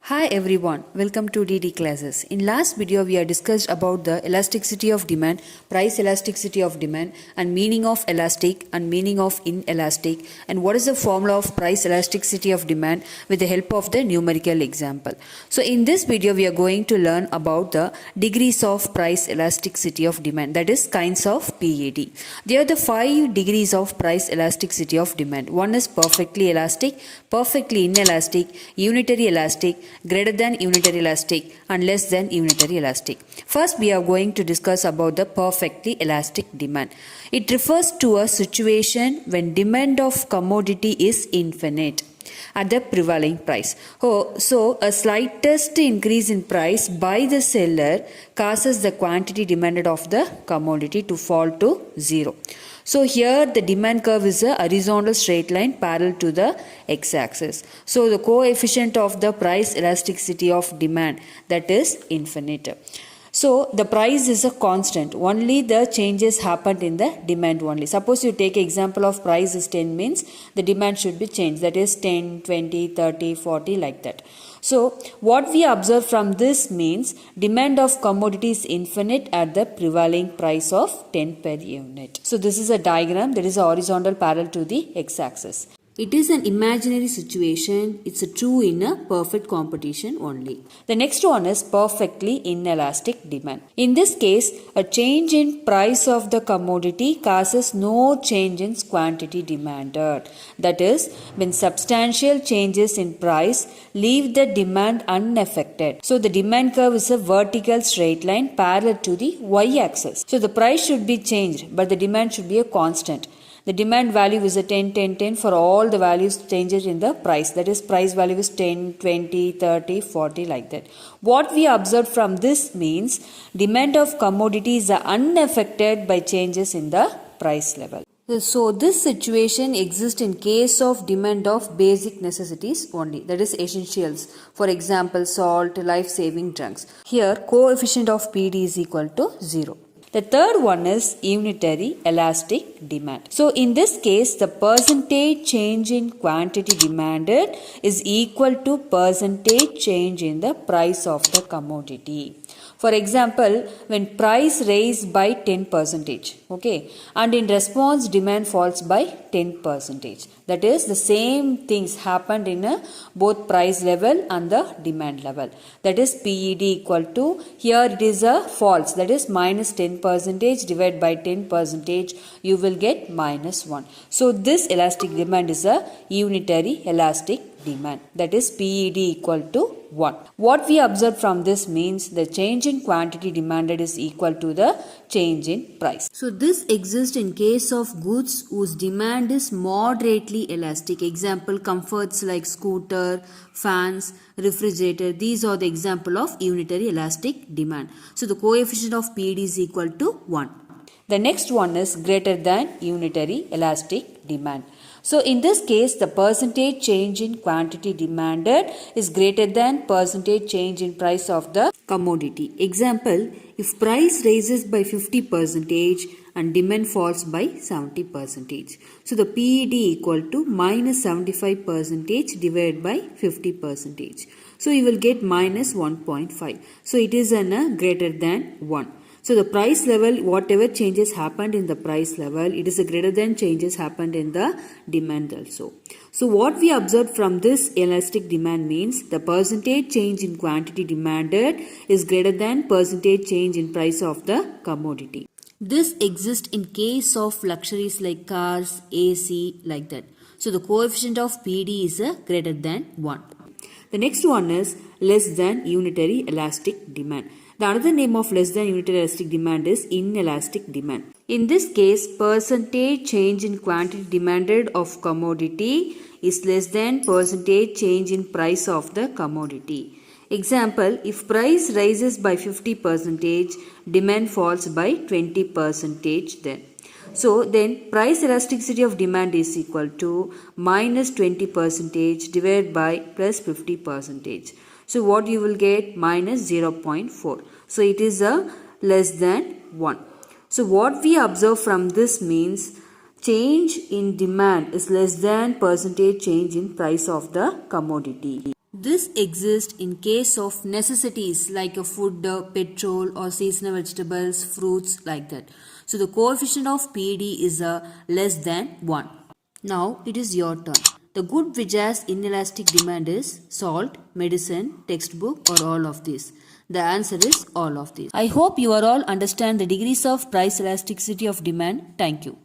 Hi everyone, welcome to DD classes. In last video we have discussed about the elasticity of demand, price elasticity of demand and meaning of elastic and meaning of inelastic and what is the formula of price elasticity of demand with the help of the numerical example. So in this video we are going to learn about the degrees of price elasticity of demand, that is kinds of PED. There are the 5 degrees of price elasticity of demand. One is perfectly elastic, perfectly inelastic, unitary elastic, greater than unitary elastic and less than unitary elastic. First we are going to discuss about the perfectly elastic demand. It refers to a situation when demand of commodity is infinite at the prevailing price. So a slightest increase in price by the seller causes the quantity demanded of the commodity to fall to zero. So here the demand curve is a horizontal straight line parallel to the x-axis. So the coefficient of the price elasticity of demand, that is infinite. So the price is a constant. Only the changes happened in the demand only. Suppose you take example of price is 10 means the demand should be changed. That is 10, 20, 30, 40 like that. So what we observe from this means demand of commodity is infinite at the prevailing price of 10 per unit. So this is a diagram that is a horizontal parallel to the x-axis. It is an imaginary situation. It's a true in a perfect competition only. The next one is perfectly inelastic demand. In this case, a change in price of the commodity causes no change in quantity demanded. That is, when substantial changes in price leave the demand unaffected. So the demand curve is a vertical straight line parallel to the y-axis. So the price should be changed, but the demand should be a constant. The demand value is a 10, 10, 10 for all the values changes in the price. That is price value is 10, 20, 30, 40 like that. What we observed from this means demand of commodities are unaffected by changes in the price level. So this situation exists in case of demand of basic necessities only, that is essentials. For example, salt, life-saving drugs. Here coefficient of PD is equal to 0. The third one is unitary elastic demand. So in this case, the percentage change in quantity demanded is equal to percentage change in the price of the commodity. For example, when price raised by 10%, okay, and in response demand falls by 10%. That is the same things happened in both price level and the demand level. That is PED equal to, here it is a false, that is minus 10% divided by 10%, you will get minus 1. So this elastic demand is a unitary elastic demand, that is PED equal to 1. What we observe from this means the change in quantity demanded is equal to the change in price. So this exists in case of goods whose demand is moderately elastic. Example, comforts like scooter, fans, refrigerator. These are the example of unitary elastic demand. So the coefficient of PED is equal to 1. The next one is greater than unitary elastic demand. So in this case, the percentage change in quantity demanded is greater than percentage change in price of the commodity. Example, if price raises by 50% and demand falls by 70%. So the PED equal to minus 75% divided by 50%. So you will get minus 1.5. So it is greater than 1. So the price level, whatever changes happened in the price level, it is a greater than changes happened in the demand also. So what we observed from this elastic demand means the percentage change in quantity demanded is greater than percentage change in price of the commodity. This exists in case of luxuries like cars, AC, like that. So the coefficient of PD is greater than 1. The next one is less than unitary elastic demand. The another name of less than unitary elastic demand is inelastic demand. In this case, percentage change in quantity demanded of commodity is less than percentage change in price of the commodity. Example, if price rises by 50%, demand falls by 20% then. So then price elasticity of demand is equal to minus 20% divided by plus 50%. So what you will get? Minus 0.4. So it is a less than 1. So what we observe from this means change in demand is less than percentage change in price of the commodity. This exists in case of necessities like a food, petrol or seasonal vegetables, fruits like that. So the coefficient of PD is less than 1. Now it is your turn. The good which has inelastic demand is salt, medicine, textbook or all of these. The answer is all of these. I hope you are all understand the degrees of price elasticity of demand. Thank you.